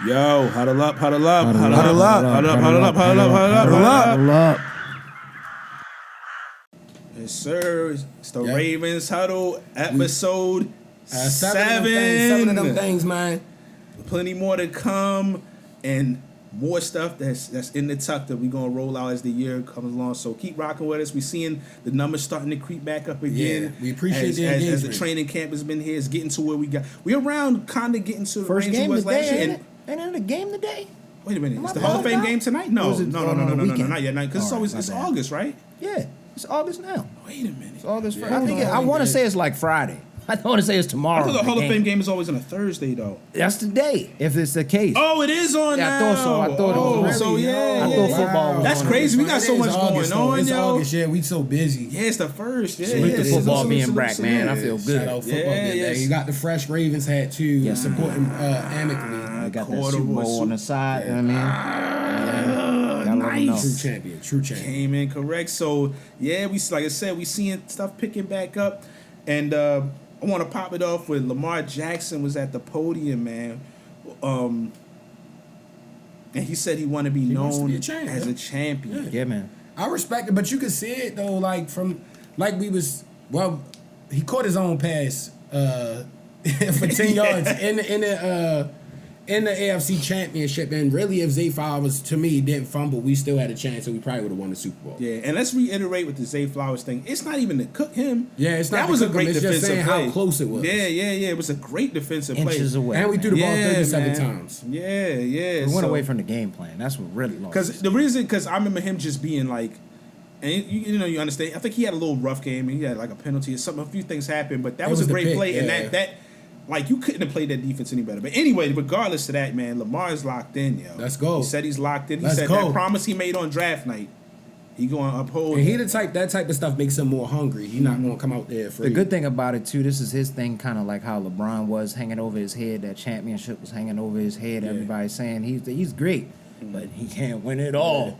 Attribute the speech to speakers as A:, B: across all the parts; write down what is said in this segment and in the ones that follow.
A: Yo, huddle up, huddle up,
B: Huddle
A: huddle up,
B: up,
A: huddle up, huddle up, huddle up, huddle up.
B: Huddle up.
A: Yes, sir. It's the Ravens Huddle episode 7.
B: Seven of them things, man.
A: Plenty more to come, and more stuff that's in the tuck that we're gonna roll out as the year comes along. So keep rocking with us. We're seeing the numbers starting to creep back up again.
B: Yeah, we appreciate the engagement.
A: As the training camp has been here, it's getting to where we're around, kind of getting to the
B: First
A: range
B: game
A: it was last year.
B: today, ain't it a game today?
A: Wait a minute,
B: Am
A: is
B: I
A: the Hall of
B: bugged
A: Fame
B: out?
A: game tonight?
B: Or
A: No,
B: is it
A: no,
B: on the weekend?
A: not yet. Because it's
B: All
A: always
B: right,
A: it's
B: my bad.
A: August, right?
B: Yeah, it's August now.
A: Wait a minute.
B: It's August.
A: Yeah,
B: I think I want to say it's like Friday. I don't want to say it's tomorrow.
A: I thought the Hall of Fame game is always on a Thursday, though.
B: That's the day, if it's the case.
A: Oh, it is on
B: Yeah,
A: now.
B: I thought so. I thought it was.
A: So yeah,
B: I thought football was
A: That's
B: on.
A: crazy. We got so much going on,
C: It's
A: yo.
C: August, yeah. We so busy.
A: Yeah, it's the first. Yeah,
B: Salute the
A: yeah,
B: football
A: salute,
B: being
A: salute,
B: back,
A: salute.
B: man. I feel good.
C: Shout out football
A: Yeah,
C: day,
A: yes.
C: man. You got the fresh Ravens hat too.
B: Yes,
C: supporting amicably.
B: I got that
A: Quarter
B: Super
A: was
B: Bowl on the side. You know what I mean?
A: Nice.
C: True champion.
A: Came in correct. So yeah, we like I said, we seeing stuff picking back up, and I want to pop it off with Lamar Jackson was at the podium, man. And he said he wanted to be
C: wants to
A: known
C: be a champion.
A: as a champion.
B: Yeah, man.
C: I respect it, but you can see it though, he caught his own pass for 10 yards in the AFC Championship, and really, if Zay Flowers to me didn't fumble, we still had a chance, and we probably would have won the Super Bowl.
A: Yeah, and let's reiterate with the Zay Flowers thing. It's not even to cook him.
C: Yeah, it's not
A: that
C: to
A: was a
C: cook him,
A: great
C: it's just
A: defensive
C: saying
A: play.
C: how close it was.
A: Yeah. It was a great defensive
B: Inches
A: play.
B: away.
C: And we threw the ball
A: Yeah,
C: 37
A: man.
C: times.
A: Yeah.
B: We went away from the game plan. That's what really lost.
A: Because I remember him just being like, and you understand. I think he had a little rough game. He had like a penalty or something. A few things happened, but that was a
C: the
A: great
C: pick,
A: play.
C: yeah.
A: And that like you couldn't have played that defense any better. But anyway, regardless of that, man, Lamar is locked in, yo.
C: Let's go.
A: He said he's locked in. He
C: Let's
A: said
C: go.
A: that promise he made on draft night, he going to uphold.
C: And that type of stuff makes him more hungry. He's not going to come out there free.
B: The good thing about it, too, this is his thing, kind of like how LeBron was hanging over his head. That championship was hanging over his head.
A: Yeah.
B: Everybody's saying he's great, but he can't win it all. Yeah.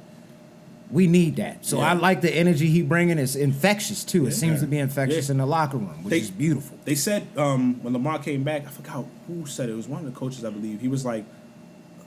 B: We need that. So I like the energy he bringing. It's infectious, too. It seems to be infectious in the locker room, which is beautiful.
A: They said when Lamar came back, I forgot who said it. It was one of the coaches, I believe. He was like,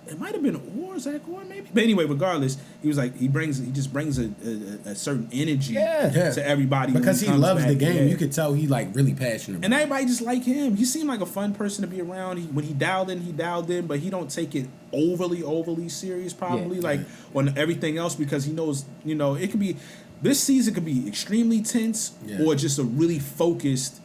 A: it might have been Zach Orr, maybe. But anyway, regardless, he was like, he just brings a certain energy to everybody
C: because he
A: comes
C: loves
A: back.
C: the game.
A: Yeah.
C: You could tell he like really passionate about
A: and everybody just like him. He seemed like a fun person to be around. When he dialed in, but he don't take it overly serious. Probably like on everything else because he knows it could be this season could be extremely tense or just a really focused,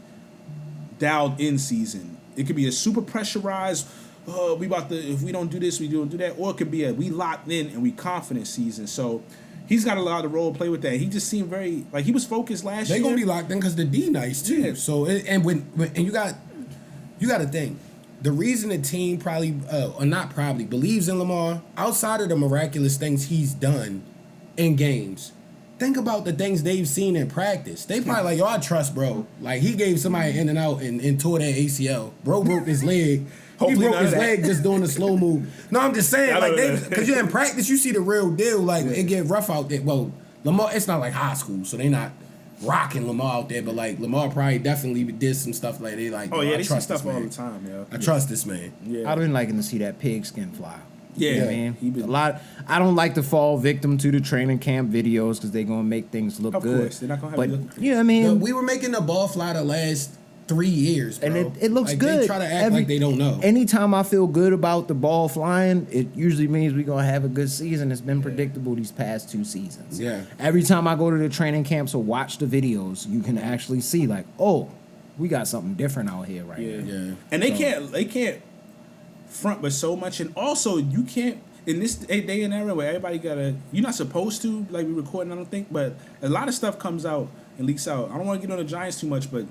A: dialed in season. It could be a super pressurized. If we don't do this, we don't do that. Or it could be we locked in and we confident season. So he's got a lot of role to play with that. He just seemed very like he was focused last year.
C: They're gonna be locked in because the D nice too.
A: Yeah.
C: So when you got to think the reason the team believes in Lamar outside of the miraculous things he's done in games. Think about the things they've seen in practice. They probably like, yo, I trust bro. Like he gave somebody in and out and tore their ACL. Bro broke his leg. He broke his leg just doing the slow move. No, I'm just saying, like because you're in practice, you see the real deal. Like it get rough out there. Well, Lamar, it's not like high school, so they not rocking Lamar out there. But like Lamar probably definitely did some stuff like they like.
A: Oh yeah,
C: I
A: they see
C: trust
A: stuff
C: this
A: all
C: man.
A: the time, yo.
C: I trust this man.
A: Yeah,
B: I've been liking to see that pigskin fly.
A: Yeah,
B: you know what I mean, I don't like to fall victim to the training camp videos because they're gonna make things look good.
A: Of course, they're not gonna have you look.
B: You know what I mean?
C: We were making the ball fly the last 3 years, bro.
B: And it looks
C: like,
B: good.
C: They try to act like they don't know.
B: Anytime I feel good about the ball flying, it usually means we're going to have a good season. It's been predictable these past 2 seasons.
C: Yeah.
B: Every time I go to the training camps or watch the videos, you can actually see like, oh, we got something different out here right now.
C: Yeah.
A: And they can't front but so much. And also, you can't, in this day and era where everybody you're not supposed to, like we recording, I don't think, but a lot of stuff comes out and leaks out. I don't want to get on the Giants too much, but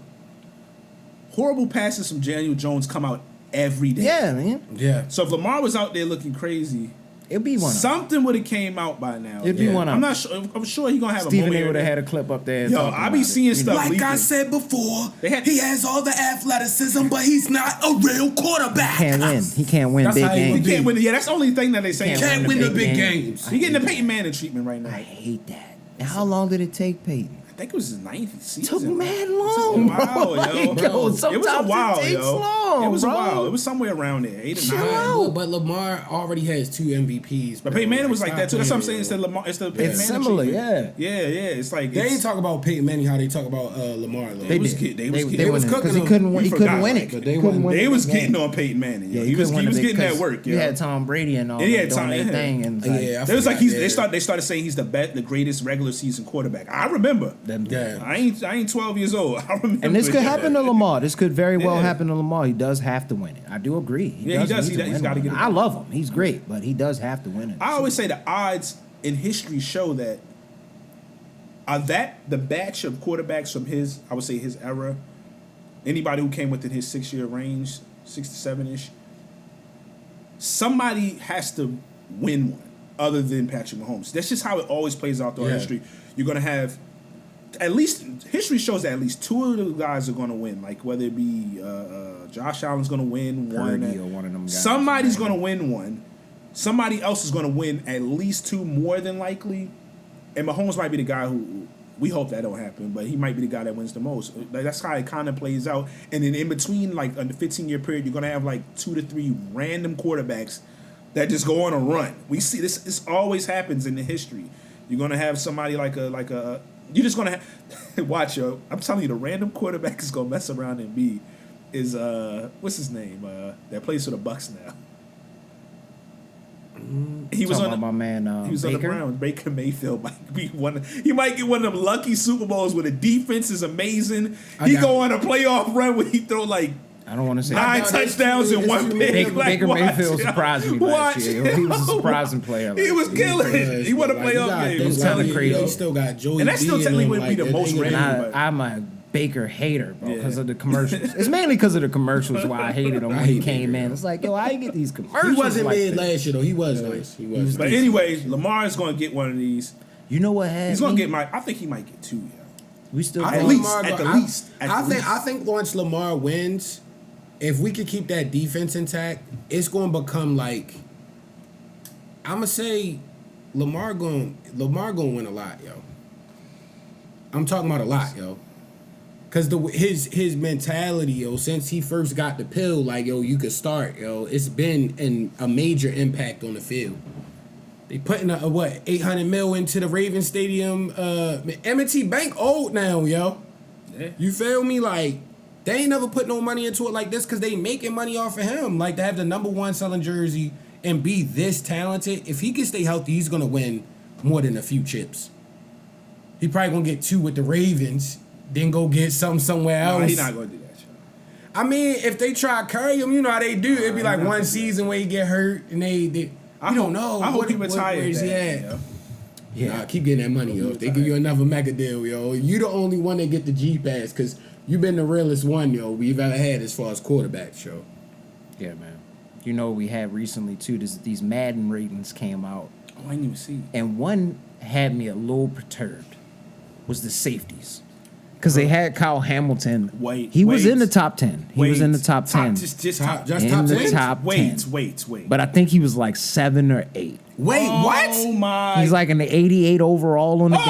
A: horrible passes from Daniel Jones come out every day.
B: Yeah, man.
C: Yeah.
A: So if Lamar was out there looking crazy,
B: it'd be one.
A: Something would have came out by now.
B: It'd be one.
A: I'm not sure. I'm sure he's gonna have
B: Stephen
A: a moment.
B: A would have had a clip up there.
A: Yo, I be seeing stuff.
C: Like
A: leaking.
C: I said before, he has all the athleticism, but he's not a real quarterback.
B: Can't win. He can't win big games.
A: He can't win. Yeah, that's the only thing that they say.
C: Can't win the big games.
A: He getting the Peyton Manning treatment right now.
B: I hate that. How long did it take Peyton?
A: think it was his 9th season.
B: Took mad long,
A: It took a while,
B: bro.
A: yo.
B: It was a while,
A: It was
B: bro.
A: a while. It was somewhere around there, 8 or
B: Chill
A: 9.
B: out.
C: But Lamar already has 2 MVPs.
A: But
C: bro.
A: Peyton Manning was like
C: stop
A: that too. That's what I'm
C: playing,
A: saying.
C: yo.
A: It's the Peyton Manning
B: similar,
A: treatment. Yeah. It's like
C: They ain't talk about Peyton Manning how they talk about Lamar. Though.
A: They was
C: They
A: was
C: cooking
B: because he
C: him.
B: couldn't win.
A: You
B: He couldn't
A: forgot,
B: win
A: right?
B: it.
C: But they
B: He couldn't
C: won-
B: win
A: They
B: it
A: was
B: in the
A: getting
B: game.
A: on Peyton Manning.
B: Yeah,
A: He was
B: couldn't win it
A: getting that
B: because
A: work.
B: You had Tom Brady and all
A: And he
B: that
A: had
B: doing
A: Tom-
B: their
A: yeah.
B: thing, and it's like,
C: Yeah,
A: It was like
C: forgot,
A: they started saying he's the greatest regular season quarterback. I remember.
C: Yeah.
A: I ain't 12 years old. I remember.
B: and this could
A: that.
B: happen to Lamar. This could very well
A: Yeah.
B: happen to Lamar. He does have to win it. I do agree.
A: Yeah, he does.
B: need to
A: He's
B: win
A: gotta
B: one.
A: get it.
B: I love him. He's great, but he does have to win it.
A: I always say the odds in history show that the batch of quarterbacks from his era, anybody who came within his 6-year range, 6 to 7-ish, somebody has to win one other than Patrick Mahomes. That's just how it always plays out throughout history. You're gonna have at least history shows that at least 2 of the guys are gonna win. Like whether it be Josh Allen's gonna win one,
B: Purdy or one of them guys.
A: somebody's gonna win one. Somebody else is gonna win at least 2 more than likely. And Mahomes might be the guy who we hope that don't happen, but he might be the guy that wins the most. Like, that's how it kind of plays out. And then in between, like a 15-year period, you're gonna have like 2 to 3 random quarterbacks that just go on a run. We see this. This always happens in the history. You're gonna have somebody like a. You're just gonna have watch yo. I'm telling you, the random quarterback is gonna mess around and be is what's his name that plays for the Bucks now. He was on
B: my man.
A: he was
B: Baker?
A: on the Browns. Baker Mayfield might be one. He might get one of them lucky Super Bowls where the defense is amazing. He go on a playoff run where he throw like
B: I don't want to say
A: 9 touchdowns in one pick.
B: Baker Mayfield surprised me last year. He was a surprising player.
A: He was killing it. He won a playoff game.
B: It was kinda crazy.
C: He still got Joey.
A: And that still
C: B in
A: technically
C: him,
A: wouldn't be the most
C: they-
A: random.
B: I'm a Baker hater, bro, because
A: Yeah.
B: of the commercials. It's mainly because of the commercials why I hated him when he came in. It's like, yo, I didn't get these commercials.
C: He wasn't
B: like
C: mid
B: this.
C: last year though. He was nice. He was.
A: But anyway, Lamar is going to get one of these.
B: You know what had
A: He's going
B: me?
A: to get I think he might get 2. Yeah.
B: We still
C: I
A: At
C: think
A: least,
C: Lamar
A: at
C: go-
A: the
C: I-
A: least, at
C: I
A: the
C: think
A: least.
C: I think once Lamar wins, if we could keep that defense intact, it's going to become like I'm gonna say Lamar going to win a lot, yo. I'm talking about a lot, yo. Cause his mentality, yo, since he first got the pill, like yo, you could start, yo. It's been a major impact on the field. They putting $800 million into the Ravens Stadium. M&T Bank old now, yo.
A: Yeah.
C: You feel me? Like they ain't never put no money into it like this because they making money off of him. Like to have the #1 selling jersey and be this talented. If he can stay healthy, he's gonna win more than a few chips. He probably gonna get 2 with the Ravens. Then go get something somewhere else.
A: Nah, he's not going to do that.
C: I mean, if they try to carry him, you know how they do. It'd be like one season where he get hurt and they
A: I
C: don't know.
A: I hope he retired.
C: Where is he
A: that,
C: at?
A: yo.
B: Yeah.
C: Nah, keep getting that money, yo. If they give you another mega deal, yo, you the only one that get the G pass because you been the realest one, yo, we've ever had as far as quarterbacks, yo.
B: Yeah, man. You know what we had recently too? These Madden ratings came out,
A: Oh, I didn't even see.
B: and one had me a little perturbed. Was the safeties. Because they had Kyle Hamilton. He was in the top 10. He was in the top 10.
A: Just
C: Top-
A: top.
C: just
B: in
C: top
B: the
C: 10?
B: top 10.
A: Wait.
B: But I think he was like 7 or 8.
C: Wait,
A: Oh
C: what?
A: my.
B: He's like in the 88 overall on the game.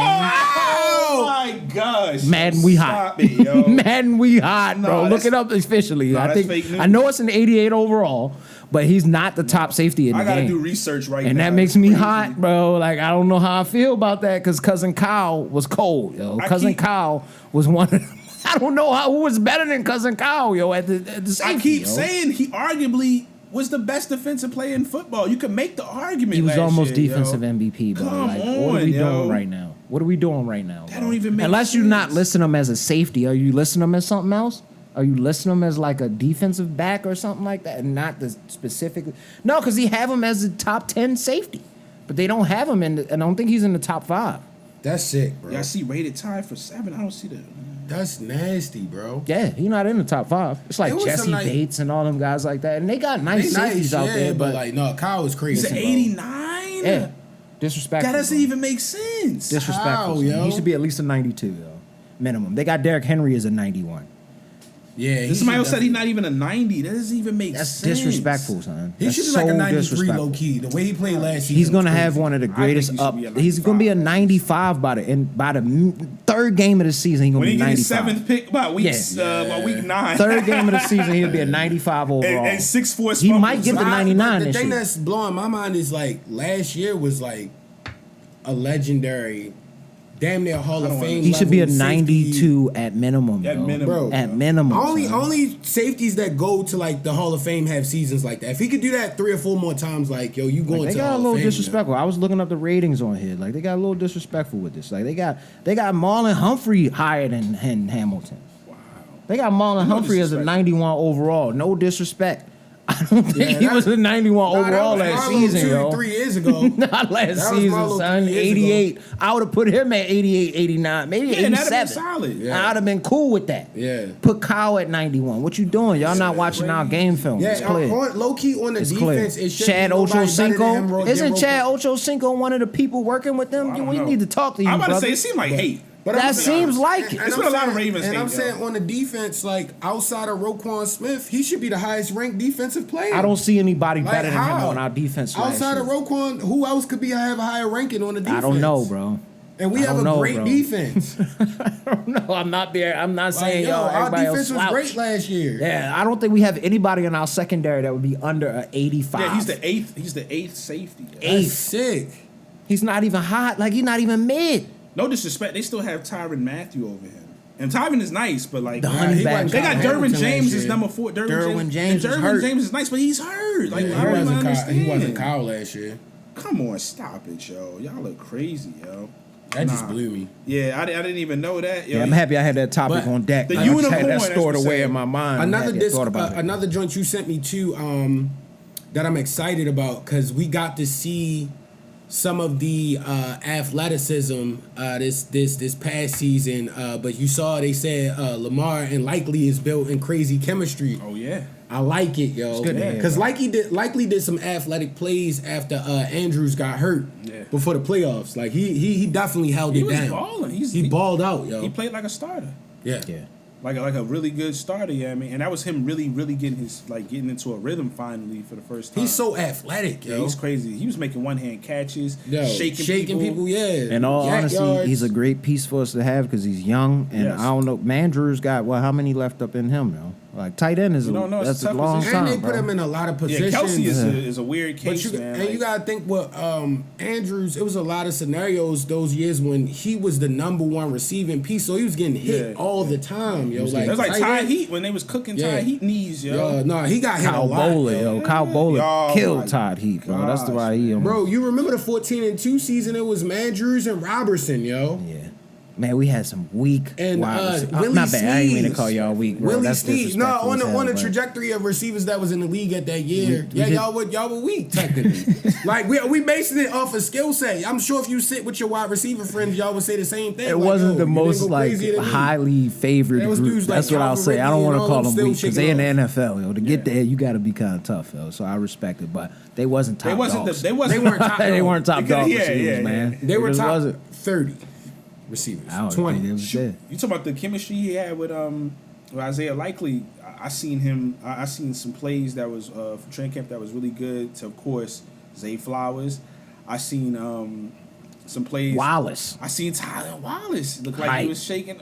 A: Oh my gosh.
B: Madden, we hot.
A: Stop it, yo.
B: Madden, we hot, bro.
A: Nah,
B: Look
A: that's-
B: it up officially.
A: Nah,
B: I
A: that's
B: think
A: fake news.
B: I know it's an 88 overall, but he's not the top safety in the
A: I gotta
B: game.
A: do research right now.
B: And that makes
A: It's
B: me
A: crazy.
B: hot, bro. Like, I don't know how I feel about that because Cousin Kyle was cold, yo. Cousin Kyle was one of them. I don't know who was better than Cousin Kyle, yo, at the safety.
A: I keep
B: yo.
A: saying he arguably was the best defensive player in football. You can make the argument.
B: He was
A: last
B: almost
A: year,
B: defensive
A: yo.
B: MVP, bro.
A: Come
B: Like, what are
A: on,
B: we
A: yo.
B: doing right now? What are we doing right now?
A: That
B: bro?
A: don't even make
B: Unless you're not
A: sense.
B: listing him as a safety. Are you listing him as something else? Are you listing him as like a defensive back or something like that? And not the specific. No, because he have him as a top 10 safety. But they don't have him and I don't think he's in the top 5.
C: That's sick, bro.
A: Yeah, I see rated tied for 7. I don't see that.
C: That's nasty, bro.
B: Yeah, he's not in the top 5. It's like
C: It was
B: Jesse
C: some, like-
B: Bates and all them guys like that. And they got
C: They
B: nice safeties out there, but
C: like no, Kyle was crazy.
A: He's an
C: bro.
A: 89.
B: yeah, disrespectful.
A: That doesn't
B: bro.
A: even make sense.
B: Disrespectful.
C: How,
B: son.
C: yo?
B: He should be at least a 92, though. Minimum. They got Derrick Henry as a 91.
C: Yeah,
A: somebody else said he's not even a 90. That doesn't even make
B: That's
A: sense.
B: disrespectful, son.
C: He
B: That's
C: should be like a
B: so
C: 93
B: disrespectful.
C: low key. The way he played last season.
B: He's gonna
C: was
B: have
C: crazy.
B: one of the
A: I think
B: greatest
A: he should
B: up.
A: be a
B: He's gonna be a 95 by the third game of the season. He's gonna
A: When
B: be
A: he get
B: 95.
A: his 7th pick by week by week 9.
B: Third game of the season, he'll be a 95 overall.
A: and 6'4"
B: He might get the
C: But
B: 99
C: The
B: this
C: thing
B: year.
C: that's blowing my mind is like last year was like a legendary, damn near Hall of Fame.
B: He should be a
C: level safety.
B: 92 at minimum.
A: At
B: bro.
A: minimum.
C: Bro.
B: At minimum. son.
C: Only safeties that go to like the Hall of Fame have seasons like that. If he could do that 3 or 4 more times, like yo, you going
B: Like,
C: to
B: they
C: the
B: got a
C: Hall
B: little
C: of Fame,
B: disrespectful. I was looking up the ratings on here. Like they got a little disrespectful with this. Like they got Marlon Humphrey higher than Hamilton.
A: Wow.
B: They got Marlon
A: No
B: Humphrey as a
A: disrespect.
B: 91 overall. No disrespect. I don't think he was a 91 overall last season, yo.
C: 3 years ago.
B: Not last
C: was
B: season,
C: Marlo
B: son.
C: 3 years
B: 88. I would have put him at 88, 89, maybe
A: Yeah, that'd have
B: 87.
A: been solid.
C: Yeah.
B: I'd have been cool with that.
C: Yeah.
B: Put Kyle at 91. What you doing? Y'all not watching our game film. It's
C: Yeah,
B: clear.
C: low key on the
B: It's clear.
C: defense. It should
B: Chad
C: be nobody better than him,
B: Ochocinco. Isn't
C: than
B: Chad
C: Roquan.
B: Ochocinco one of the people working with them?
A: I don't
B: We
A: know.
B: need to talk to you,
A: I'm about
B: brother.
A: to say, it seemed like hate.
C: But
B: That
C: I'm saying-
B: seems like it.
C: and
A: It's
C: I'm
A: been a lot of
C: saying-
A: Ravens
C: And
A: hate,
C: I'm
A: yo.
C: saying on the defense, like outside of Roquan Smith, he should be the highest ranked defensive player.
B: I don't see anybody
C: Like,
B: better than him
C: how?
B: on our defense last
C: Outside
B: year.
C: of Roquan, who else could have a higher ranking on the defense?
B: I don't know, bro.
C: And we
B: I
C: have
B: don't
C: a
B: know,
C: great
B: bro.
C: defense.
B: No, I'm not there. I'm not
C: Like,
B: saying
C: yo, our
B: everybody else
C: defense was
B: slouch.
C: great last year.
B: Yeah, I don't think we have anybody in our secondary that would be under an 85.
A: Yeah, he's the eighth. He's the eighth safety.
C: That's sick.
B: He's not even hot. Like he's not even mid.
A: No disrespect, they still have Tyrann Matthew over him. And Tyrann is nice, but like
B: The
C: he
B: honey
C: wasn't
B: badger.
A: they got
C: Hamilton
A: Derwin
C: last
A: James
C: year.
A: is number 4.
B: Derwin James
A: and
B: is
A: Derwin
B: hurt.
A: James is nice, but he's hurt. Like
C: Yeah,
A: I don't even
C: he
A: understand.
C: wasn't Kyle last year.
A: Come on, stop it, yo. Y'all look crazy, yo.
C: That just
A: Nah.
C: blew me.
A: Yeah, I didn't even know that. Yo.
B: Yeah, I'm happy I had that topic
C: But
B: on deck.
A: the
B: I just
A: unicorn,
B: had that
A: that's
B: stored
A: what
B: away
A: saying.
B: in my mind. I'm
C: Another
B: happy I
C: disc,
B: thought about it.
C: another joint you sent me too, that I'm excited about because we got to see some of the athleticism this past season. But you saw they said Lamar and Likely is built in crazy chemistry.
A: Oh yeah.
C: I like it, yo.
B: good to hear,
C: Because
B: bro.
C: Likely did some athletic plays after Andrews got hurt
A: Yeah.
C: before the playoffs. Like he definitely held
A: He
C: it
A: was
C: down.
A: balling.
C: He balled out, yo.
A: He played like a starter.
C: Yeah.
B: Yeah.
A: Like a really good starter, yeah. I mean, and that was him really getting into a rhythm finally for the first time.
C: He's so athletic, yo.
A: yeah, he's crazy. He was making one-hand catches,
C: Yo,
A: shaking people.
C: yeah.
B: In all
C: Yak
B: honesty,
C: yards.
B: he's a great piece for us to have because he's young, and
A: Yes.
B: I don't know. Mandrew's got how many left up in him now? Like tight end is
A: You don't know, it's
B: that's
A: a
B: a
A: tough
B: long
A: position.
B: time.
C: And they put
B: bro.
C: him in a lot of
A: Yeah,
C: positions.
A: Kelsey is a weird
C: But
A: case,
C: you,
A: man.
C: and
A: Like,
C: you gotta think what Andrews. It was a lot of scenarios those years when he was the number one receiving piece, so he was getting hit
A: Yeah.
C: all the time, yo.
A: it was like
C: tight
A: Ty
C: end-
A: Heat when they was cooking
C: Yeah.
A: Ty Heat knees, yo.
C: Yo, no, he got hit a
B: Kyle
C: lot,
B: Bowler,
C: yo.
B: Kyle Bowler
A: Oh, my
B: killed Todd Heat, bro. That's the why he.
C: Bro, you remember the 14-2 season? It was Mandrews and Robertson, yo.
B: Yeah. Man, we had some weak
C: And
B: wide receivers.
C: Willie
B: Not bad. I didn't mean to
C: Sneed.
B: call y'all weak, bro.
C: Willie
B: That's
C: Sneed. No,
B: disrespectful
C: on
B: as
C: the
B: hell,
C: on the
B: but-
C: trajectory of receivers that was in the league at that year.
B: We
C: Yeah,
B: did-
C: y'all were weak technically. Like we basing it off a skill set. I'm sure if you sit with your wide receiver friends, y'all would say the same thing.
B: It
C: Like,
B: wasn't
C: yo,
B: the
C: you
B: most
C: didn't go
B: like
C: crazier than me.
B: highly favored
C: There was
B: group.
C: dudes like
B: That's what I'll
C: Calvin
B: say. I don't
C: Ridley
B: want
C: and
B: to
C: all
B: call
C: them
B: them
C: still
B: weak because they
C: shaking
B: in the
C: off.
B: NFL, yo. To get there, you got to be kind of tough, yo. So I respect it, but they wasn't top
A: They wasn't
B: dogs.
A: they wasn't
C: They weren't top
B: They
C: dog.
B: weren't top
A: They could've-
B: dog
A: yeah,
B: receivers,
A: yeah,
B: man.
C: They were
B: just
C: top
B: wasn't.
C: 30 receivers.
B: I don't
C: 20.
B: think it was there.
A: You talk about the chemistry he had with Isaiah Likely. I seen him. I seen some plays that was for training camp that was really good. To of course Zay Flowers. I seen some plays.
B: Wallace.
A: I seen Tyler Wallace look like
B: Hype.
A: he was shaking.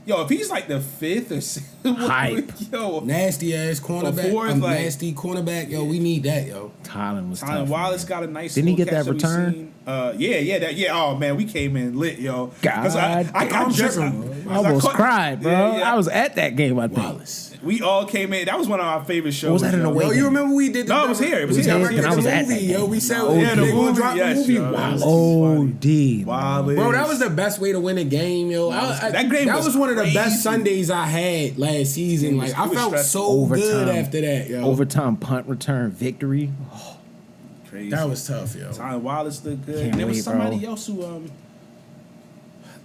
A: Yo, if he's like the 5th or 6th,
B: Hype.
A: yo,
C: Nasty ass cornerback.
A: Fourth, like-
C: nasty cornerback. Yo, we need that, yo.
B: Tylen was
A: Tyler
B: tough.
A: Wallace
B: man.
A: got a nice.
B: Didn't he
A: little
B: get that
A: catch we
B: return?
A: seen. Oh man, we came in lit, yo. 'Cause I
B: God,
A: got just.
C: tripping,
B: I almost cried, bro.
A: Yeah, yeah.
B: I was at that game, I think.
C: Wallace.
A: We all came in. That was one of our favorite shows.
B: was that in
A: yo.
B: a way?
C: Yo, you remember we did the
A: No, it was here. It was
C: we
A: here.
C: directed
B: And I
C: the
B: was at
C: movie,
B: that
C: yo.
B: game.
C: We said
A: Yeah, the
C: they gonna
A: movie,
C: drop
A: yes,
C: the movie.
A: yo.
C: Wallace.
B: OD.
A: Wallace.
C: Bro, that was the best way to win a game, yo.
A: That game
C: that
A: was
C: was one of the
A: crazy.
C: best Sundays I had last season.
A: was-
C: Like I
A: it was
C: felt
A: stressful.
C: so good
B: Overtime.
C: after that, yo.
B: Overtime punt return victory.
A: Crazy.
C: That was tough, yo.
A: Tyler Wallace looked good.
B: Can't
A: And there was
B: wait,
A: somebody
B: bro.
A: else who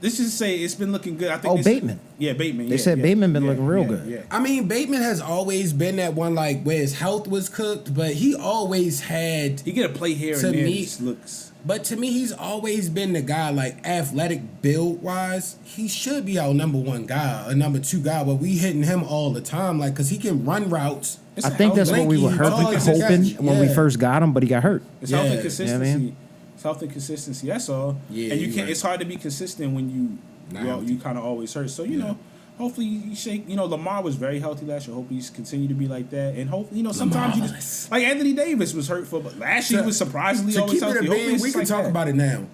A: let's just say it's been looking good. I think.
B: Bateman.
A: Yeah, Bateman.
B: They said Bateman been looking real good.
A: Yeah.
C: I mean, Bateman has always been that one like where his health was cooked, but he always had.
A: He get a play here
C: To
A: and there.
C: me-
A: Just looks.
C: But to me, he's always been the guy, like athletic build wise. He should be our number one guy, a number two guy, but we hitting him all the time, like because he can run routes.
A: It's
B: I
A: a
B: think that's
A: healthy-
B: what we were hoping when we first got him, but he got hurt.
A: It's health and
C: Yeah.
A: consistency.
B: Yeah, man.
A: It's health and consistency. That's all.
C: Yeah,
A: and you
C: you're
A: can't.
C: right.
A: It's hard to be consistent when you
C: Nah.
A: kind of always hurt. So you know, hopefully you shake. You know, Lamar was very healthy last year. Hope he's continue to be like that. And hopefully, you know, sometimes you
C: Lamar.
A: just like Anthony Davis was hurt for, but last year he was surprisingly
C: To
A: always
C: keep it
A: healthy.
C: a
A: Hopefully
C: bean,
A: it's
C: we
A: just
C: can
A: like
C: talk
A: that.
C: about it now.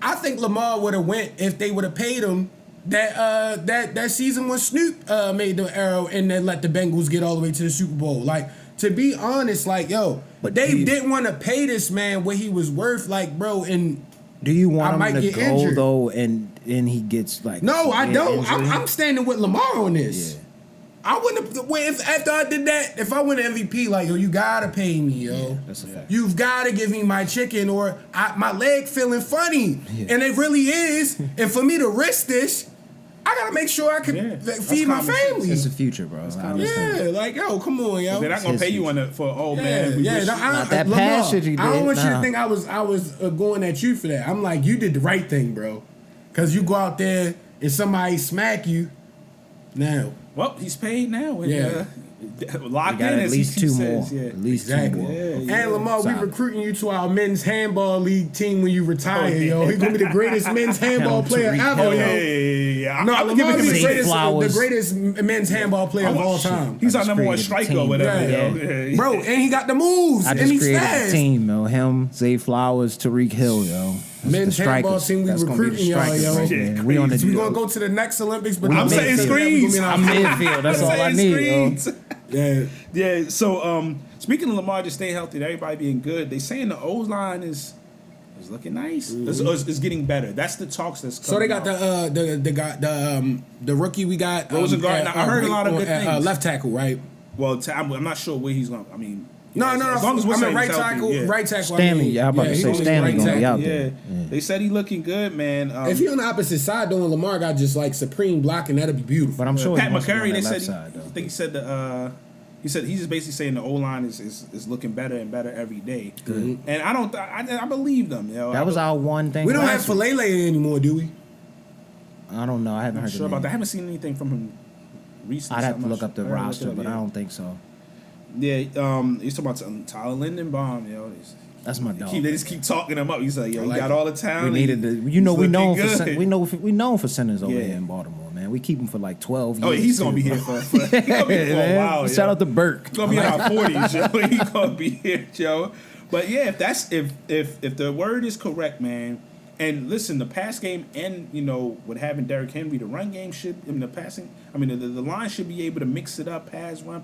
C: I think Lamar would have went if they would have paid him that season when Snoop made the arrow and then let the Bengals get all the way to the Super Bowl. Like, to be honest, like, yo,
B: But
C: they
B: do you-
C: didn't want to pay this man what he was worth, like, bro, and
B: Do you
C: I
B: want
C: might
B: him to
C: get
B: go
C: injured.
B: though, and he gets like?
C: no, I don't.
B: injury?
C: I'm standing with Lamar on this.
B: Yeah.
C: I wouldn't have, if after I did that, if I win MVP, like, yo, you gotta pay me, yo.
B: That's a fact.
C: You've gotta give me my chicken, or my leg feeling funny, and it really is. And for me to risk this, I gotta make sure I can feed my
A: common sense.
C: family.
B: It's the future, bro. I understand.
C: Yeah, like, yo, come on, yo.
A: They're not gonna pay you on it for man. We wish-
B: Not that pass that you
C: I don't
B: did,
C: want you to
B: nah.
C: think I was going at you for that. I'm like, you did the right thing, bro. Cause you go out there and somebody smack you. Now,
A: Well, he's paid now. And,
C: Yeah.
A: locked
B: We got
A: in
B: at
A: as
B: least
A: he
B: two
A: says.
B: more.
A: Yeah.
B: At least
C: exactly.
B: two more.
A: Yeah,
C: And Lamar, we
B: Solid.
C: recruiting you to our men's handball league team when you retire, yo. He's gonna be the greatest men's handball
B: Him,
C: player
B: Tariq
C: ever,
B: Hill.
C: yo.
A: Yeah.
C: No,
A: I'm
C: Lamar
A: giving
C: be
A: him
C: the
A: a
B: Zay
C: greatest,
B: Flowers.
C: the greatest men's handball player of all time.
A: He's our
B: just
A: number one
B: created a
A: striker or
B: team.
A: whatever.
C: Yeah.
A: Yo. Yeah.
C: Bro, and he got the moves,
B: I
C: and
B: just
C: he's
B: created
C: fast.
B: a team, yo. Him, Zay Flowers, Tariq Hill, yo. That's
C: Men's
B: the
C: handball
B: strikers.
C: team, we
B: That's gonna be the
C: recruiting y'all,
B: strikers
C: yo.
B: right
A: Yeah,
B: there. We on the.
C: So we gonna go to the next Olympics, but
A: I'm saying screens.
B: I'm midfield. That's all I need, yo.
C: Yeah.
A: Yeah. So, speaking of Lamar just staying healthy and everybody being good, they saying the O line is looking nice. It's getting better. That's the talks that's coming.
C: So they got
A: out.
C: the rookie we got
A: Rosengarten. I heard a lot of good things.
C: left tackle, right?
A: Well, I'm not sure where he's going. I mean,
C: No.
A: As long as we're
C: I mean
A: saying
C: right
A: he's healthy,
C: tackle,
A: yeah.
C: right tackle.
B: Stanley, yeah, I'm about to
C: he
B: say
C: gonna be
B: Stanley
C: right
B: gonna be
C: tackle.
B: out there.
A: Yeah. They said he looking good, man.
C: If he on the opposite side doing Lamar got just like supreme blocking, that'd be beautiful.
B: But I'm sure
A: Pat
B: he wants to be
A: McCurry,
B: on
A: they
B: that
A: said
B: left
A: he,
B: side,
A: I
B: though.
A: think he said he's just basically saying the O line is looking better and better every day. And I believe them. Yo.
B: That was our one thing.
C: We don't have
B: last week.
C: Falele anymore, do we?
B: I don't know. I haven't
A: I'm
B: heard
A: sure
B: the
A: about
B: name.
A: that. I haven't seen anything from him recently.
B: I'd
A: so
B: have
A: I'm
B: to
A: not
B: look up the
A: sure. I gotta
B: roster,
A: look it up,
B: but
A: yeah.
B: I don't think so.
A: Yeah, he's talking about Tyler Lindenbaum, yo.
B: That's my dog.
A: They just keep talking him up. He's like, yo,
C: I
A: he
C: like
A: got
C: it.
A: all the talent.
B: We needed to,
A: He's
B: we
A: looking
B: known for
A: good.
B: we known for centers over
A: Yeah.
B: here in Baltimore, man. We keep him for like 12 years.
A: Oh, he's gonna
B: too,
A: be here
B: bro.
A: for he's gonna be here for a
B: Man,
A: while.
B: Shout
A: yo.
B: out to Burke.
A: He's gonna be in our 40s, yo. He's gonna be here, Joe. But yeah, if the word is correct, man. And listen, the pass game and with having Derrick Henry, the run game the passing. I mean, the line should be able to mix it up, pass run.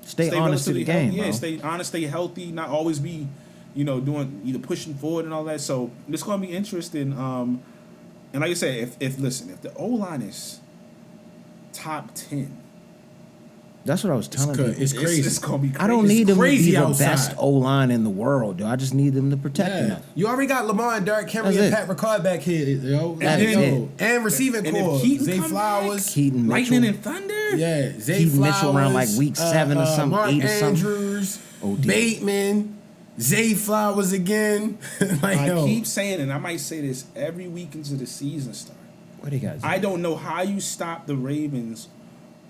A: Stay
B: honest to the
A: relatively
B: game,
A: healthy. Yeah,
B: bro.
A: stay honest, stay healthy, not always be, doing either pushing forward and all that. So it's gonna be interesting. And like I said, if the O line is top 10.
B: That's what I was telling you.
C: It's crazy.
A: It's gonna be crazy.
B: I don't need them to be
C: crazy
B: the
C: outside.
B: best O line in the world, yo. I just need them to protect
C: Yeah.
B: enough.
C: You already got Lamar and Derrick Henry
B: That's
C: and
B: it.
C: Pat Ricard back here, yo.
B: That is it.
C: And receiving
A: And if
C: core.
A: Keaton
C: Zay
A: come
C: Flowers.
B: Keaton Mitchell.
A: Lightning and Thunder.
C: Yeah, Zay
B: Keaton
C: Flowers.
B: Mitchell around like week 7 or something,
C: Mark
B: 8 or something.
C: Andrews,
B: OD.
C: Bateman, Zay Flowers again. Like,
A: I
C: yo.
A: keep saying, and I might say this every week into the season start.
B: What do you guys?
A: I don't know how you stop the Ravens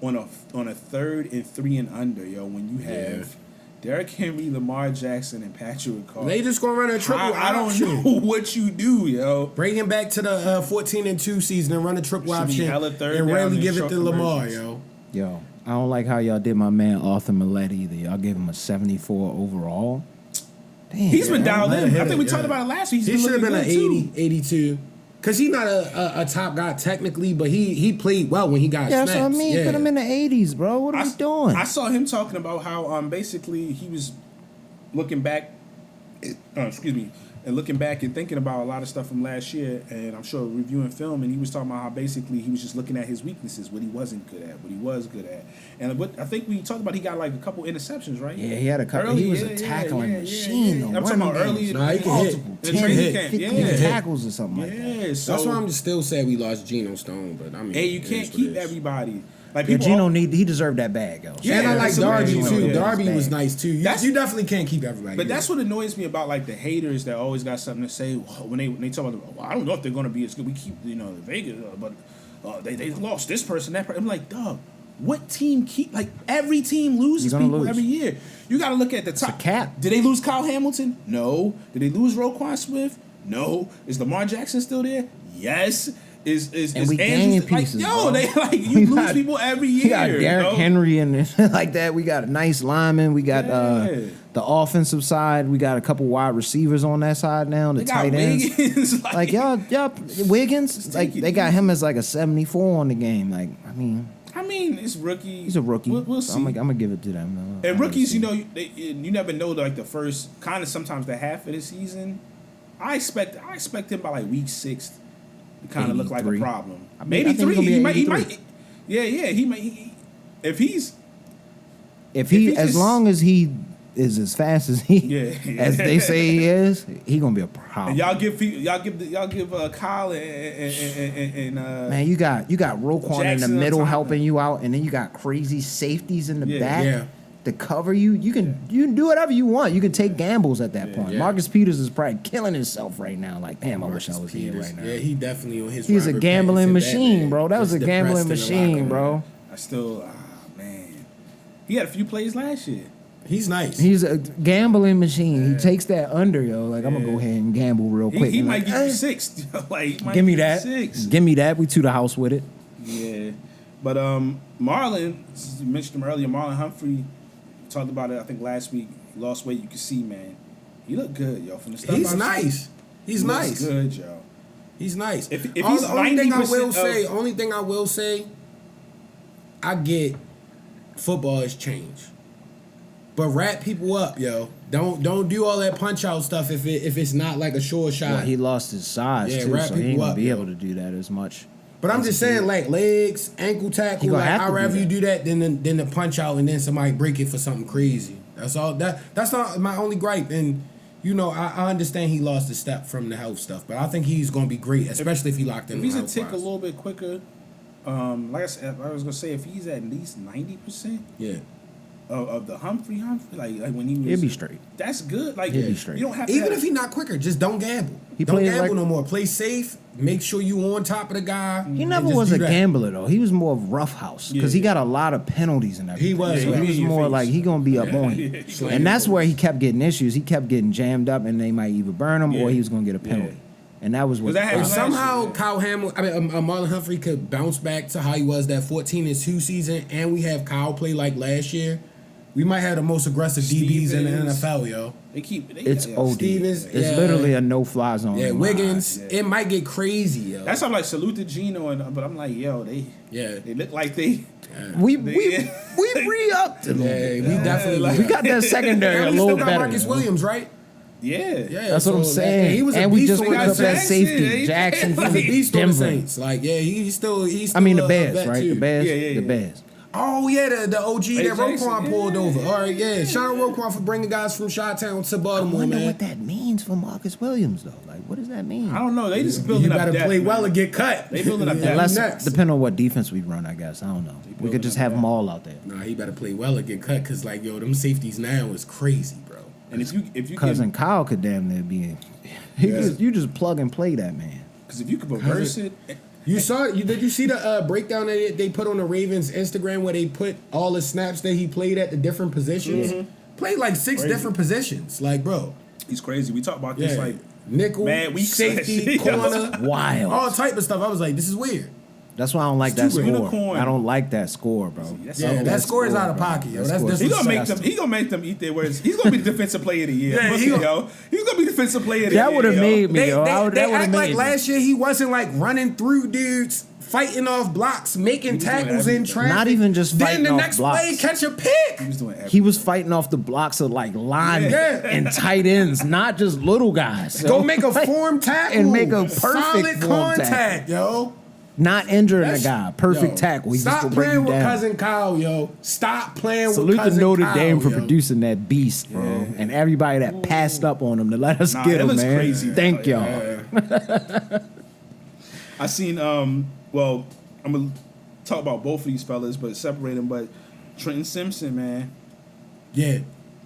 A: on a 3rd and 3 and under, yo. When you have Derrick Henry, Lamar Jackson, and Patrick Ricard.
C: They just gonna run a triple
A: I don't
C: option.
A: know what you do, yo.
C: Bring him back to the 14-2 season and run a triple
A: Should be
C: option
A: hella third
C: and
A: down
C: rarely
A: and
C: give it
A: short
C: to Lamar,
A: conversions.
C: yo.
B: Yo, I don't like how y'all did my man Arthur Millette either. Y'all gave him a 74 overall. Damn,
A: He's been dialed
C: man,
A: in. I
C: hit
A: think we
C: it,
A: talked
C: yeah.
A: about it last week.
C: He
A: He's
C: should have
A: been
C: been an
A: looking
C: 80,
A: good,
C: 82. Because he's not a top guy technically, but he played well when he got
B: Yeah,
C: snaps.
B: that's what I mean.
C: Yeah.
B: Put him in the 80s, bro. What are we doing?
A: I saw him talking about how basically he was looking back excuse me, and looking back and thinking about a lot of stuff from last year, and I'm sure reviewing film, and he was talking about how basically he was just looking at his weaknesses, what he wasn't good at, what he was good at, and what I think we talked about, he got like a couple interceptions, right?
B: Yeah, he had a couple. He was a tackling machine.
A: I'm talking about early.
C: Nah, he can hit.
A: The training camp,
B: 50 tackles or something like that.
A: Yeah, so
C: That's why I'm just still sad we lost Geno Stone, but I mean,
A: hey, you
C: it
A: can't
C: is what
A: keep
C: it is.
A: everybody. Like
B: Yeah,
A: people,
B: Geno he deserved that bag, yo.
A: Yeah,
C: And I like
A: absolutely.
C: Darby too.
A: Yeah.
C: Darby was nice too. You
A: That's-
C: definitely can't keep everybody.
A: but that's what annoys me about like the haters that always got something to say when they talk about. Well, I don't know if they're going to be as good. We keep the Vegas, but they lost this person, that person. I'm like, dog. What team keep like every team loses
B: You're gonna
A: people
B: lose.
A: every year? You got to look at the top.
B: a cap.
A: Did they lose Kyle Hamilton? No. Did they lose Roquan Smith? No. Is Lamar Jackson still there? Yes. Is
B: And we
A: Andrews
B: gaining
A: like
B: pieces,
A: yo?
B: bro.
A: They like
B: We
A: you lose
B: got-
A: people every year.
B: We got Derrick
A: yo.
B: Henry and like that. We got a nice lineman. We got
A: Yeah.
B: the offensive side. We got a couple wide receivers on that side now. The
A: They got
B: tight ends.
A: Wiggins,
B: Like y'all, Wiggins. Like
A: take it
B: they got him as like a 74 on the game. Like I mean,
A: it's rookie.
B: he's a rookie.
A: We'll
B: So
A: see.
B: I'm gonna give it to them. I'm
A: And
B: gonna
A: rookies,
B: see.
A: you never know like the first kind of sometimes the half of the season. I expect him by like week 6 to kind of look like a
B: 83.
A: problem.
B: I mean,
A: Maybe
B: I think
A: 3.
B: he'll be
A: He
B: at
A: might.
B: 83.
A: He might. If he's
B: If he,
A: he
B: as
A: just-
B: long as he is as fast as he,
A: Yeah.
B: as they say he is, he gonna be a problem.
A: and y'all give Kyle and
B: Man, you got Roquan in
A: Jackson
B: the
A: on
B: middle
A: top.
B: helping you out, and then you got crazy safeties in the
A: Yeah.
B: back
C: Yeah.
B: to cover you. You can do whatever you want. You can take gambles at that point.
C: Yeah.
B: Marcus Peters is probably killing himself right now. Like, damn, I wish I was here right now.
C: Yeah, he definitely on his.
B: He's a
C: Robert
B: gambling
C: Pattinson
B: machine,
C: Batman.
B: bro. That was
C: Just
B: a gambling
C: depressed in the
B: machine,
C: locker
B: bro.
C: room.
A: I still man, he had a few plays last year.
C: He's nice.
B: He's a gambling machine. He takes that under, yo. Like, I'm gonna go ahead and gamble real quick.
A: He
B: And
A: might
B: like,
A: give you
B: eh,
A: 6. Like, he might
B: give me
A: give you
B: that.
A: 6.
B: Give me that. We to the house with it.
A: Yeah, but Marlon, you mentioned him earlier. Marlon Humphrey talked about it. I think last week. He lost weight. You can see, man. He looked good, yo. From the stuff
C: He's
A: I've
C: nice. He's
A: seen, he looks
C: nice.
A: good, yo.
C: He's nice.
A: If
C: All-
A: he's
C: the only thing I
A: 90%
C: will
A: of-
C: say, I get football has changed, but wrap people up, yo. Don't do all that punch out stuff if it's not like a sure shot.
B: Well, he lost his size
C: Yeah,
B: too,
C: wrap
B: so he ain't
C: people
B: gonna
C: up,
B: be
C: yo.
B: able to do that as much.
C: But I'm just saying, like legs, ankle tackle,
B: He gonna
C: like
B: have to
C: I'd
B: do
C: rather
B: that.
C: you do that than the punch out and then somebody break it for something crazy. That's all. That's not my only gripe. And I understand he lost a step from the health stuff, but I think he's gonna be great, especially if he locked in.
A: If he's a
C: health
A: tick a
C: wise.
A: little bit quicker, like I said, I was gonna say if he's at least 90%
C: Yeah.
A: of the Humphrey, like when he was,
B: He'll be straight.
A: That's good. Like
B: He'll be straight.
A: you don't have to
C: Even
A: have,
C: if he's not quicker, just don't gamble.
B: He
C: Don't
B: played
C: gamble
B: like-
C: no more. Play safe. Make sure you on top of the guy.
B: He
C: and
B: never
C: just
B: was
C: do
B: a
C: that.
B: gambler though. He was more of roughhouse because he
A: Yeah.
B: got a lot of penalties and everything.
C: He was,
B: So
C: yeah.
B: he was
C: In your
B: more
C: face.
B: like he gonna be up on you,
A: Yeah.
B: and that's where he kept getting issues. He kept getting jammed up, and they might either burn him or
A: Yeah.
B: he was gonna get a penalty, and that was what.
A: 'Cause that
C: If
A: happened
C: somehow
A: last
C: Kyle Marlon Humphrey could bounce back to how he was that 14-2 season, and we have Kyle play like last year, we might have the most aggressive DBs in the
A: Stevens.
C: NFL, yo.
B: It's
A: yeah.
B: OD.
C: Stevens,
B: It's
C: yeah.
B: literally a no-fly zone.
C: Yeah,
B: in my
C: Wiggins.
A: yeah.
C: It might get crazy, yo.
A: That's how I'm like salute to Gino, but I'm like, yo,
C: Yeah.
A: they look like they.
B: eyes. We re-upped him.
C: Yeah, we definitely
A: like-
B: We got that secondary a
C: And we
B: little
C: still got
B: better.
C: Marcus Williams, right?
A: Yeah,
C: Yeah,
B: That's what I'm
C: so
B: saying.
C: he was a
B: and we
C: beast
B: just
C: on
B: picked
C: that
B: up that
A: Jackson.
B: safety, Jackson
C: He's
B: from
C: a beast on the
B: Denver.
C: Saints. Like, yeah, he's still
B: I mean the
C: a
B: Bears,
C: vet,
B: right?
C: too.
B: The Bears.
A: Yeah.
B: The Bears.
C: Oh yeah, the OG that
A: Jackson,
C: Roquan pulled
A: yeah.
C: over. All right, yeah. Shout out Roquan for bringing guys from Chi-Town to
B: I
C: Baltimore,
B: wonder
C: man.
B: what that means for Marcus Williams, though. Like, what does that mean?
A: I don't know. They just
C: You
A: building up
C: better
A: depth,
C: play
A: man.
C: well and get cut.
A: They building up depth.
B: Unless,
C: Next.
B: depending on what defense we run, I guess. I don't know. We
A: building
B: could just
A: up
B: have them
A: depth.
B: all out there.
C: Nah, he better play well and get cut, cause like yo, them safeties now is crazy, bro.
A: And if you
B: Cousin Kyle could damn near be in. You just plug and play that man.
A: because if you could reverse it,
C: You saw it? Did you see the breakdown that they put on the Ravens Instagram where they put all the snaps that he played at the different positions? Played like 6
A: Crazy.
C: different positions. Like, bro,
A: he's crazy. We talked about this
C: yeah,
A: like
C: nickel,
A: mad weeks
C: safety,
A: last year.
C: corner,
B: Wild.
C: all type of stuff. I was like, this is weird.
B: That's why I don't like
C: It's
B: that
C: too
B: score.
A: unicorn.
B: I don't like that score, bro.
A: That's
C: Yeah,
A: all
C: that score is out of
B: bro.
C: pocket, yo.
B: That
C: That's
B: score-
A: He gonna make them.
C: disrespectful.
A: He gonna make them eat their words. He's gonna be the defensive player of the year.
C: Yeah,
A: Look
C: he
A: at,
C: gonna-
A: yo. He's gonna be defensive player of the
B: That
A: year.
B: would've
A: yo.
B: made me.
C: They
B: Yo, that
C: act
B: would've
C: like
B: made me.
C: last year he wasn't like running through dudes fighting off blocks, making
A: was doing
C: tackles in
A: everything.
C: traffic.
B: Not even just
C: then
B: fighting
C: the
B: off
C: next
B: blocks.
C: play, catch a pick.
A: He was doing everything.
B: He was fighting off the blocks of like linemen
C: Yeah.
B: and tight ends, not just little guys.
C: Go
B: yo.
C: make a form tackle
B: and make a perfect
C: solid
B: form
C: contact, yo.
B: Not injuring
C: That's-
B: the guy. Perfect
C: yo,
B: tackle. He just
C: Stop
B: gonna break
C: playing
B: you
C: with
B: down.
C: cousin Kyle, yo. Stop playing
B: Salute
C: with
B: to
C: cousin
B: Notre
C: Kyle,
B: Dame for
C: yo.
B: producing that beast, bro, and everybody that passed up on him to let us
A: Nah,
B: get
A: it
B: him,
A: looks
B: man.
A: crazy.
B: Thank y'all.
A: I seen well, I'm gonna talk about both of these fellas, but separate them. But Trenton Simpson, man,
C: Yeah.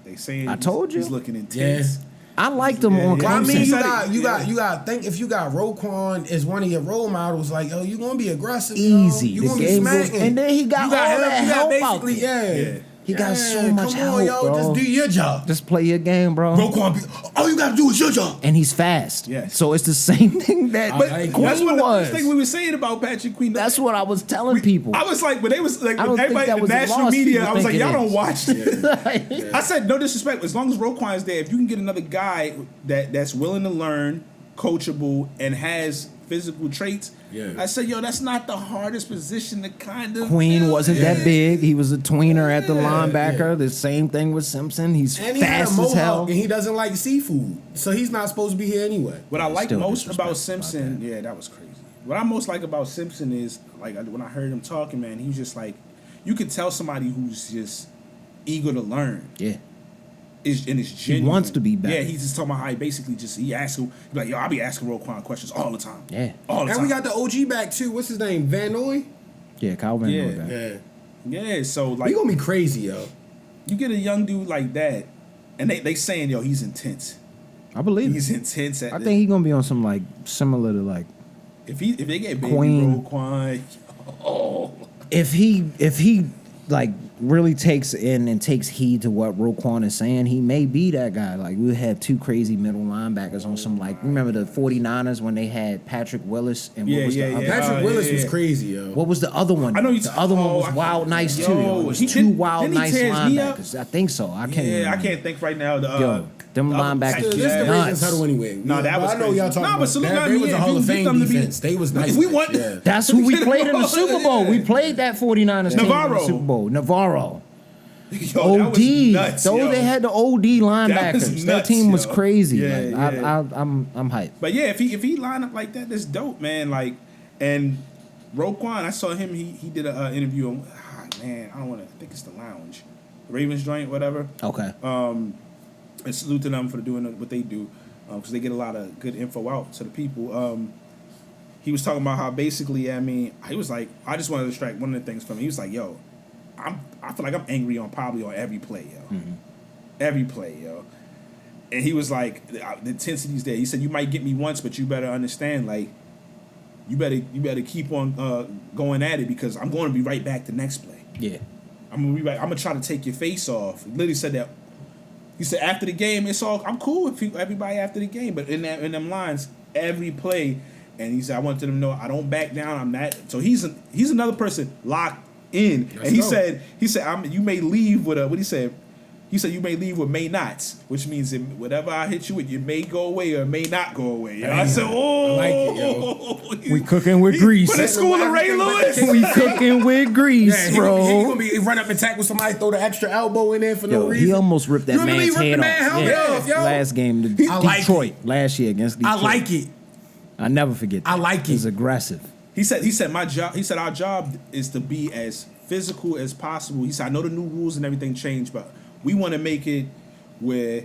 A: they saying
B: I told you.
A: he's looking intense.
B: I liked him on
A: Yeah.
C: Well, I
B: Clemson.
C: mean,
A: Clemson.
C: you got think if you got Roquan as one of your role models, like, yo, you gonna be aggressive,
B: Easy.
C: Yo. You
B: The
C: gonna be
B: game goes,
C: smacking.
B: and then he got all that
C: you got
B: help out
C: basically,
B: there.
C: yeah.
B: He got so
C: Yeah,
B: much
C: come
B: help,
C: on, yo,
B: bro.
C: just do your job.
B: Just play your game, bro.
C: Roquan, all you gotta do is your job.
B: And he's fast.
A: Yes.
B: So it's the same thing that
C: But that's
B: Queen
A: That's what the
B: was.
A: first thing we were saying about Patrick Queen.
B: That's what I was telling people.
A: I was like, when they was like,
B: I don't
A: when
B: think
A: everybody
B: that
A: in
B: was
A: the
B: a
A: national
B: loss
A: media,
B: people
A: I was like,
B: think it
A: y'all don't
B: is.
A: watch this. I said, no disrespect. As long as Roquan is there, if you can get another guy that's willing to learn, coachable, and has physical traits,
C: Yeah.
A: I said, yo, that's not the hardest position to kind of.
B: Queen
A: fill.
B: wasn't that big. He was a tweener at the linebacker.
C: yeah.
B: The same thing with Simpson. He's
C: And he had a
B: fast as hell.
C: mohawk, and he doesn't like seafood, so he's not supposed to be here anyway.
A: What I like
B: Still
A: most
B: disrespect
A: about Simpson, yeah, that was crazy. What I most like about Simpson is, like, when I heard him talking, man, he was just like, you could tell somebody who's just eager to learn.
B: Yeah.
A: And it's genuine.
B: wants to be better.
A: Yeah, he's just talking about how he basically just, he asks him, like, yo, I'll be asking Roquan questions all the time.
B: Yeah.
A: All the
C: And
A: time.
C: we got the OG back too. What's his name? Van Noy.
B: Yeah, Calvin.
A: Yeah. Yeah, so, like,
C: He gonna be crazy, yo.
A: you get a young dude like that, and they saying, yo, he's intense.
B: I believe
A: He's
B: it.
A: intense at
B: I
A: this.
B: think he's gonna be on some like similar to like
A: If they get baby
B: Queen.
A: Roquan, oh.
B: if he like really takes in and takes heed to what Roquan is saying, he may be that guy. Like we had two crazy middle linebackers on some like remember the 49ers when they had Patrick Willis and what was the other
C: Patrick Willis was
A: yeah.
C: crazy, yo.
B: What was the other one?
A: I know you.
B: The other one was wild nice too. It was two wild
A: didn't he
B: nice
A: tear his knee up?
B: linebackers. I think so. I can't.
A: Yeah,
B: remember.
A: I can't think right now.
B: Yo, them
A: the other-
B: linebackers
C: This
B: Yeah.
C: the
B: nuts.
C: Ravens huddle anyway.
A: No, that
C: But
A: was
C: I know
A: crazy.
C: y'all talking
A: Nah,
C: about
A: but salute
C: that.
A: them,
C: They was
A: yeah,
C: a Hall
A: if
C: of
A: you
C: Fame
A: get them to be-
C: defense. They was nice.
A: If we want,
C: yeah.
B: That's who we played in the Super Bowl. We played that 49ers team in the
A: Navarro.
B: Super Bowl. Navarro.
A: Yo, that
B: OD.
A: was nuts, yo.
B: They had the OD linebackers. That
A: nuts,
B: team was
A: yo.
B: crazy.
A: Yeah,
B: Like,
A: yeah.
B: I'm hyped.
A: But yeah, if he line up like that, that's dope, man. Like, and Roquan, I saw him. He did an interview. On, man, I don't want to. I think it's the Lounge, Ravens joint, whatever.
B: Okay.
A: And salute to them for doing what they do, because they get a lot of good info out to the people. He was talking about how basically, I mean, he was like, I just wanted to extract one of the things from him. He was like, yo, I feel like I'm angry probably on every play, yo.
B: Mm-hmm.
A: Every play, yo. And he was like, the intensity's there. He said, you might get me once, but you better understand, like, you better keep on going at it because I'm going to be right back the next play.
B: Yeah.
A: I'm gonna be right. I'm gonna try to take your face off. He literally said that. He said after the game, it's all. I'm cool with everybody after the game, but in them lines, every play, and he said I wanted them to know I don't back down. I'm not. So he's another person locked in,
C: Let's
A: and he
C: go.
A: said you may leave with a what he said. He said you may leave with may nots, which means that whatever I hit you with, you may go away or may not go away. Yo. I said, oh,
C: I like it, yo.
B: We cooking with grease.
A: Put a school of Ray Lewis.
B: We cooking with grease,
C: Yeah, he
B: bro.
C: gonna be run up and tackle somebody, throw the extra elbow in there for no
B: Yo,
C: reason.
B: he almost ripped that
C: You remember he
B: man's
C: ripped
B: head
C: the man
B: off.
C: helmet off, yo?
B: Last game, to
C: I like
B: Detroit. Last year against Detroit.
C: I like it.
B: I never forget that.
C: I like
B: He's
C: it.
B: aggressive.
A: He said my job. He said our job is to be as physical as possible. He said I know the new rules and everything changed, but we want to make it where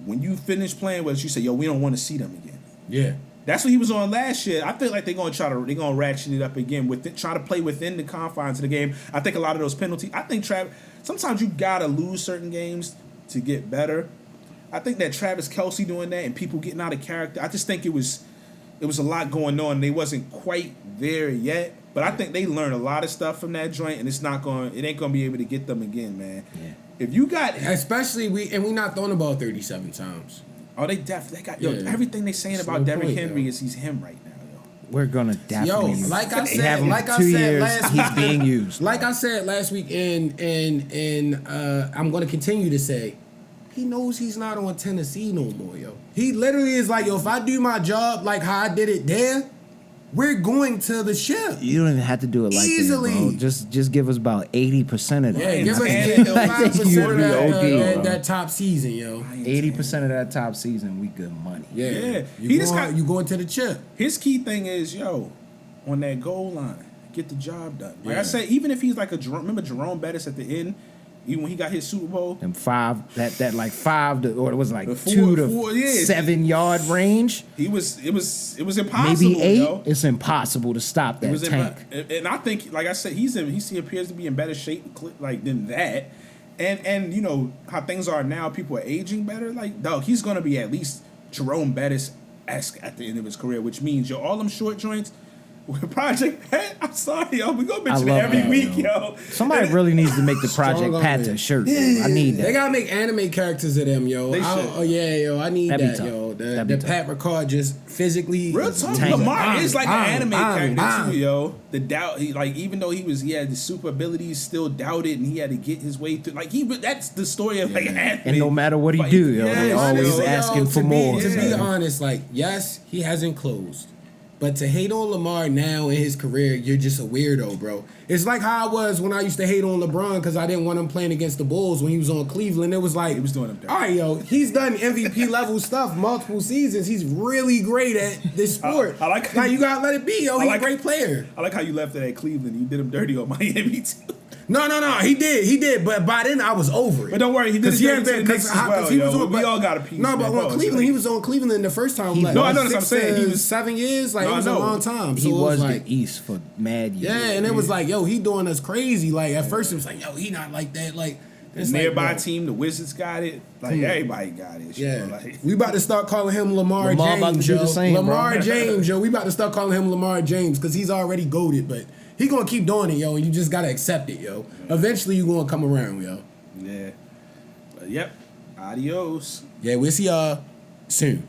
A: when you finish playing with us, you say, "Yo, we don't want to see them again."
C: Yeah.
A: That's what he was on last year. I feel like they're gonna ratchet it up again try to play within the confines of the game. I think a lot of those penalties. I think sometimes you gotta lose certain games to get better. I think that Travis Kelce doing that and people getting out of character. I just think it was a lot going on. They wasn't quite there yet, but I think they learned a lot of stuff from that joint, and it ain't gonna be able to get them again, man.
B: Yeah.
A: If you got,
C: Especially we not throwing the ball 37 times.
A: they got
C: Yeah.
A: everything they saying
C: That's
A: about
C: no
A: Derrick
C: point,
A: Henry
C: yo.
A: is he's him right now, yo.
B: We're gonna
C: Yo,
B: definitely use
C: like I
B: They
C: said,
B: have him
C: like I
B: 2
C: said
B: years,
C: last
B: he's being used.
C: Like I said last week, and I'm gonna continue to say, he knows he's not on Tennessee no more, yo. He literally is like, yo, if I do my job like how I did it there, we're going to the ship.
B: You don't even have to do it like
C: Easily.
B: that, bro. Just give us about 80% of that.
C: Yeah, give us
A: I think
C: 85%
B: you'd
C: of
B: be
C: that,
B: okay, bro.
C: that top season, yo.
B: 80% of that top season, we good money.
C: Yeah.
A: He just
C: You going to the chip.
A: His key thing is, on that goal line, get the job done. Like I
C: Yeah.
A: said, even if he's like remember Jerome Bettis at the end, even when he got his Super Bowl,
B: Them 5, that like 5 to, or it was like
A: The
B: 2 to
A: 4, yeah.
B: 7 yard range.
A: it was impossible.
B: Maybe 8.
A: Yo.
B: It's impossible to stop
A: It
B: that
A: was
B: tank.
A: and I think, like I said, he appears to be in better shape like than that. And you know how things are now, people are aging better. Like, dog, he's gonna be at least Jerome Bettis-esque at the end of his career, which means all them short joints. Project Pat, I'm sorry, yo. We gonna mention it
B: love
A: every
B: that,
A: week,
B: yo.
A: yo.
B: Somebody really needs to make the Project
C: Strong
B: Pat
C: on
B: a
C: it.
B: shirt. Bro. I need that.
C: They gotta make anime characters of them, yo.
A: They should.
C: Oh yeah, yo. I need
B: That'd be
C: that,
B: tough.
C: yo.
B: That'd be
C: The
B: tough.
C: Pat Ricard just physically.
A: Real talk,
B: tank.
A: Lamar is like an anime character
C: bang.
A: too, yo. The doubt, even though he had the super abilities, still doubted, and he had to get his way through. Like that's the story of like anime.
B: And no matter what he do, yo, they always asking for more.
C: To be honest, like yes, he hasn't closed. But to hate on Lamar now in his career, you're just a weirdo, bro. It's like how I was when I used to hate on LeBron because I didn't want him playing against the Bulls when he was on Cleveland. It was like,
A: He was doing them dirty.
C: all right, yo, he's done MVP level stuff multiple seasons. He's really great at this sport.
A: I like-
C: now you gotta let it be, yo. He's
A: like-
C: a great player.
A: I like how you left it at Cleveland. You did him dirty on Miami too.
C: No, he did. But by then I was over it.
A: But don't worry, he did it dirty to the Knicks as well,
C: he was
A: yo.
C: on,
A: We all got a piece.
C: No, but
A: man.
C: on Cleveland, he was on Cleveland the first time. Like,
A: No, I know that's what I'm
C: 6
A: saying. He
C: to
A: was
C: 7 years. Like
A: No,
C: it was
A: I
C: a
A: know.
C: long time. So
B: He
C: it
B: was
C: like,
B: the East for mad years.
C: yeah, and it was like, yo, he doing us crazy. Like at first it was like, yo, he not like that. Like
A: The
C: it's
A: nearby
C: like, bro,
A: team, the Wizards got it. Like everybody got it.
C: yeah,
A: Like,
C: we about to start calling him Lamar
B: Lamar about to
C: James,
B: do
C: yo.
B: the same, bro.
C: Lamar James, yo. We about to start calling him Lamar James because he's already goated, but he gonna keep doing it, yo. And you just gotta accept it, yo. Eventually you gonna come around, yo.
A: yeah. But yep. Adios.
C: Yeah, we'll see y'all soon.